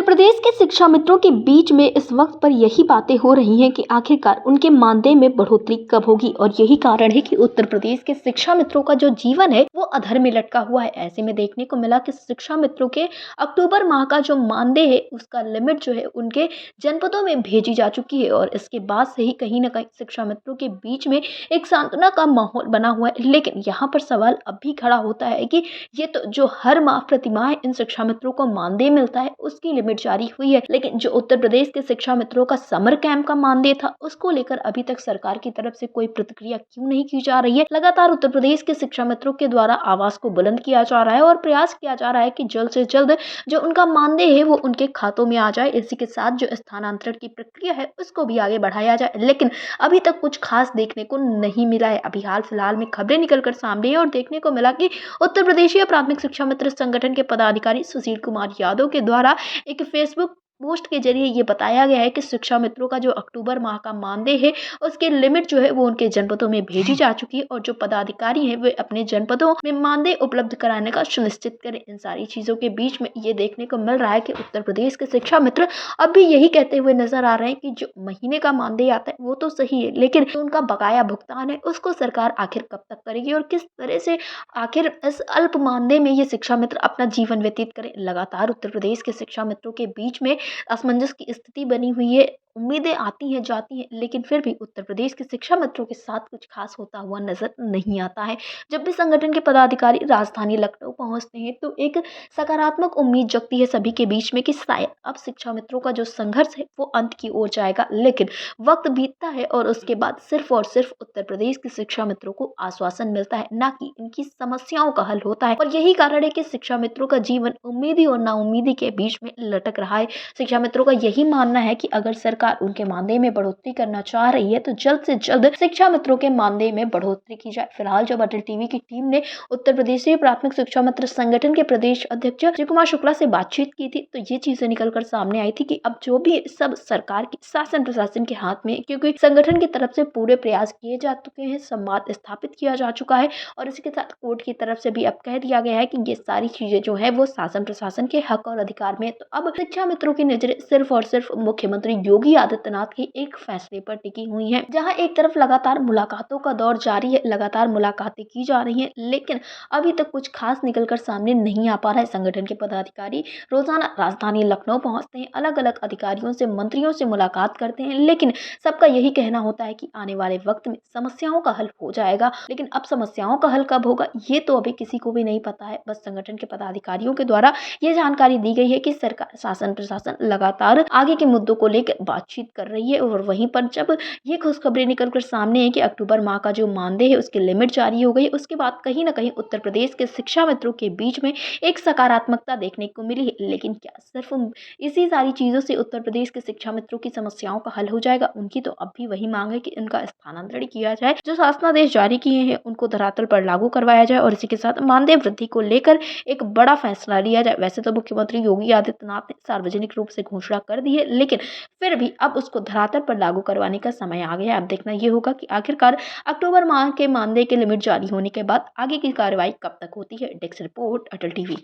प्रदेश के शिक्षा मित्रों के बीच में इस वक्त पर यही बातें हो रही हैं कि आखिरकार उनके मानदेय में बढ़ोतरी कब होगी। और यही कारण है कि उत्तर प्रदेश के शिक्षा मित्रों का जो जीवन है वो अधर में लटका हुआ है। ऐसे में देखने को मिला कि शिक्षा मित्रों के अक्टूबर माह का जो मानदेय है उसका लिमिट जो है उनके जनपदों में भेजी जा चुकी है। और इसके बाद से ही कहीं ना कहीं शिक्षा मित्रों के बीच में एक सांत्वना का माहौल बना हुआ है। लेकिन यहाँ पर सवाल अब भी खड़ा होता है कि ये तो जो हर माह प्रतिमाह इन शिक्षा मित्रों को मानदेय मिलता है उसकी लिमिट जारी हुई है, लेकिन जो उत्तर प्रदेश के शिक्षा मित्रों का समर कैंप का मानदेय था उसको लेकर अभी तक सरकार की तरफ से कोई प्रतिक्रिया क्यों नहीं की जा रही है। लगातार उत्तर प्रदेश के शिक्षा मित्रों के द्वारा आवाज को बुलंद किया जा रहा है और प्रयास किया जा रहा है कि जल्द से जल्द जो उनका मानदेय है वो उनके खातों में आ जाए। इसी के साथ जो स्थानांतरण की प्रक्रिया है उसको भी आगे बढ़ाया जाए, लेकिन अभी तक कुछ खास देखने को नहीं मिला है। अभी हाल फिलहाल में खबरें निकलकर सामने है और देखने को मिला कि उत्तर प्रदेशीय प्राथमिक शिक्षा मित्र संगठन के पदाधिकारी सुशील कुमार यादव के द्वारा एक फेसबुक पोस्ट के जरिए ये बताया गया है कि शिक्षा मित्रों का जो अक्टूबर माह का मानदेय है उसके लिमिट जो है वो उनके जनपदों में भेजी जा चुकी है और जो पदाधिकारी हैं वे अपने जनपदों में मानदेय उपलब्ध कराने का सुनिश्चित करें। इन सारी चीजों के बीच में ये देखने को मिल रहा है कि उत्तर प्रदेश के शिक्षा मित्र अब भी यही कहते हुए नजर आ रहे हैं कि जो महीने का मानदेय आता है वो तो सही है, लेकिन जो उनका बकाया भुगतान है उसको सरकार आखिर कब तक करेगी और किस तरह से आखिर इस अल्प मानदेय में ये शिक्षा मित्र अपना जीवन व्यतीत करें। लगातार उत्तर प्रदेश के शिक्षा मित्रों के बीच में असमंजस की स्थिति बनी हुई है। उम्मीदें आती हैं जाती हैं, लेकिन फिर भी उत्तर प्रदेश के शिक्षा मित्रों के साथ कुछ खास होता हुआ नजर नहीं आता है। जब भी संगठन के पदाधिकारी राजधानी लखनऊ पहुंचते हैं तो एक सकारात्मक उम्मीद जगती है सभी के बीच में कि शायद अब शिक्षा मित्रों का जो संघर्ष है वो अंत की ओर जाएगा। लेकिन वक्त बीतता है और उसके बाद सिर्फ और सिर्फ उत्तर प्रदेश के शिक्षा मित्रों को आश्वासन मिलता है, ना कि इनकी समस्याओं का हल होता है। और यही कारण है कि शिक्षा मित्रों का जीवन उम्मीदी और नाउम्मीदी के बीच में लटक रहा है। शिक्षा मित्रों का यही मानना है कि अगर सरकार उनके मानदेय में बढ़ोतरी करना चाह रही है तो जल्द से जल्द शिक्षा मित्रों के मानदेय में बढ़ोतरी की जाए। फिलहाल जब अटल टीवी की टीम ने उत्तर प्रदेशीय प्राथमिक शिक्षा मित्र संगठन के प्रदेश अध्यक्ष अजय कुमार शुक्ला से बातचीत की थी तो ये चीजें निकलकर सामने आई थी कि अब जो भी सब सरकार की शासन प्रशासन के हाथ में, क्योंकि संगठन की तरफ से पूरे प्रयास किए जा चुके हैं, संवाद स्थापित किया जा चुका है और इसके साथ कोर्ट की तरफ से भी अब कह दिया गया है कि ये सारी चीजें जो है वो शासन प्रशासन के हक और अधिकार में। तो अब शिक्षा मित्रों की नजरें सिर्फ और सिर्फ मुख्यमंत्री योगी आदित्यनाथ के एक फैसले पर टिकी हुई हैं, जहां एक तरफ लगातार मुलाकातों का दौर जारी है, लगातार मुलाकातें की जा रही हैं, लेकिन अभी तक कुछ खास निकलकर सामने नहीं आ पा रहा है। संगठन के पदाधिकारी रोजाना राजधानी लखनऊ पहुंचते हैं, अलग अलग अधिकारियों से, मंत्रियों से मुलाकात करते हैं, लेकिन सबका यही कहना होता है कि आने वाले वक्त में समस्याओं का हल हो जाएगा। लेकिन अब समस्याओं का हल कब होगा ये तो अभी किसी को भी नहीं पता है। बस संगठन के पदाधिकारियों के द्वारा ये जानकारी दी गई है कि सरकार, शासन प्रशासन लगातार आगे के मुद्दों को लेकर बातचीत कर रही है। और वहीं पर जब ये खुशखबरी निकलकर सामने है कि अक्टूबर माह का जो मानदेय है उसकी लिमिट जारी हो गई, उसके बाद कहीं ना कहीं उत्तर प्रदेश के शिक्षा मित्रों के बीच में एक सकारात्मकता देखने को मिली है। लेकिन क्या सिर्फ इसी सारी चीजों से उत्तर प्रदेश के शिक्षा मित्रों की समस्याओं का हल हो जाएगा? उनकी तो अब भी वही मांग है कि उनका स्थानांतरण किया जाए, जो शासनादेश जारी किए हैं उनको धरातल पर लागू करवाया जाए और इसी के साथ मानदेय वृद्धि को लेकर एक बड़ा फैसला लिया जाए। वैसे तो मुख्यमंत्री योगी आदित्यनाथ ने सार्वजनिक रूप से घोषणा कर दी है, लेकिन फिर भी अब उसको धरातल पर लागू करवाने का समय आ गया है। अब देखना ये होगा कि आखिरकार अक्टूबर माह के मानदेय के लिमिट जारी होने के बाद आगे की कार्रवाई कब तक होती है। डेस्क रिपोर्ट, अटल टीवी।